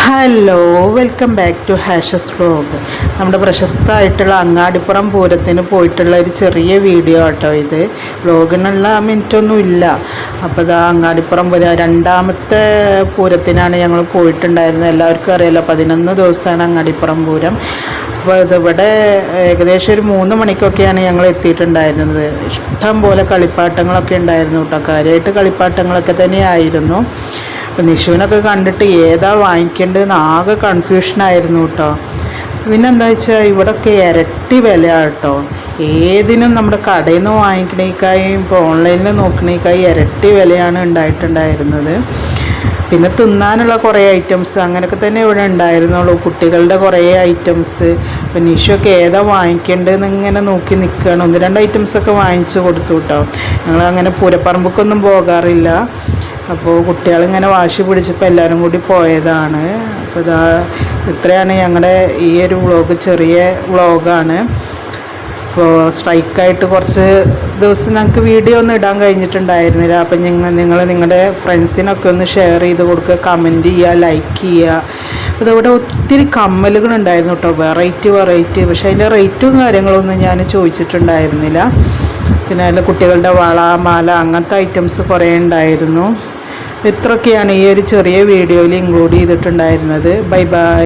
Hello, welcome back to Hashas vlog. നമ്മുടെ പ്രശസ്തമായിട്ടുള്ള അങ്ങാടിപ്പുറം പൂരത്തിന് പോയിട്ടുള്ള ഒരു ചെറിയ വീഡിയോ ആട്ടോ ഇത്. വ്ലോഗിനുള്ള മിനിറ്റൊന്നും ഇല്ല. അപ്പോൾ ഇതാ അങ്ങാടിപ്പുറം രണ്ടാമത്തെ പൂരത്തിനാണ് ഞങ്ങൾ പോയിട്ടുണ്ടായിരുന്നത്. എല്ലാവർക്കും അറിയാലോ, 11 ദിവസമാണ് അങ്ങാടിപ്പുറം പൂരം. അപ്പോൾ ഇതിവിടെ ഏകദേശം ഒരു 3 മണിക്കൊക്കെയാണ് ഞങ്ങൾ എത്തിയിട്ടുണ്ടായിരുന്നത്. ഇഷ്ടം പോലെ കളിപ്പാട്ടങ്ങളൊക്കെ ഉണ്ടായിരുന്നു കേട്ടോ. കാര്യമായിട്ട് കളിപ്പാട്ടങ്ങളൊക്കെ തന്നെയായിരുന്നു. അപ്പം നിഷുവിനൊക്കെ കണ്ടിട്ട് ഏതാ വാങ്ങിക്കേണ്ടതെന്ന് ആകെ കൺഫ്യൂഷനായിരുന്നു കേട്ടോ. പിന്നെന്താ വെച്ചാൽ ഇവിടെയൊക്കെ ഇരട്ടി വില കേട്ടോ. ഏതിനും നമ്മുടെ കടയിൽ നിന്ന് വാങ്ങിക്കണേക്കായും ഇപ്പോൾ ഓൺലൈനിൽ നോക്കണേക്കായി ഇരട്ടി വിലയാണ് ഉണ്ടായിട്ടുണ്ടായിരുന്നത്. പിന്നെ തിന്നാനുള്ള കുറേ ഐറ്റംസ് അങ്ങനെയൊക്കെ തന്നെ ഇവിടെ ഉണ്ടായിരുന്നുള്ളൂ. കുട്ടികളുടെ കുറേ ഐറ്റംസ്. അപ്പം നിഷുവൊക്കെ ഏതാ വാങ്ങിക്കേണ്ടതെന്ന് ഇങ്ങനെ നോക്കി നിൽക്കുകയാണ്. 1-2 ഐറ്റംസൊക്കെ വാങ്ങിച്ചു കൊടുത്തു കേട്ടോ. ഞങ്ങളങ്ങനെ പൂരപ്പറമ്പൊക്കൊന്നും പോകാറില്ല. അപ്പോൾ കുട്ടികളിങ്ങനെ വാശി പിടിച്ചപ്പോൾ എല്ലാവരും കൂടി പോയതാണ്. അപ്പോൾ ഇത്രയാണ് ഞങ്ങളുടെ ഈ ഒരു വ്ളോഗ്. ചെറിയ വ്ളോഗാണ്. അപ്പോൾ സ്ട്രൈക്കായിട്ട് കുറച്ച് ദിവസം ഞങ്ങൾക്ക് വീഡിയോ ഒന്നും ഇടാൻ കഴിഞ്ഞിട്ടുണ്ടായിരുന്നില്ല. അപ്പം നിങ്ങൾ നിങ്ങളുടെ ഫ്രണ്ട്സിനൊക്കെ ഒന്ന് ഷെയർ ചെയ്ത് കൊടുക്കുക, കമൻറ്റ് ചെയ്യുക, ലൈക്ക് ചെയ്യുക. അതവിടെ ഒത്തിരി കമ്മലുകളുണ്ടായിരുന്നു കേട്ടോ, വെറൈറ്റി. പക്ഷേ അതിൻ്റെ റേറ്റും കാര്യങ്ങളൊന്നും ഞാൻ ചോദിച്ചിട്ടുണ്ടായിരുന്നില്ല. പിന്നെ അതിൽ കുട്ടികളുടെ വള, മാല അങ്ങനത്തെ ഐറ്റംസ് കുറേ ഉണ്ടായിരുന്നു. ഇത്രയൊക്കെയാണ് ഈ ഒരു ചെറിയ വീഡിയോയിൽ ഇൻക്ലൂഡ് ചെയ്തിട്ടുണ്ടായിരുന്നത്. Bye bye.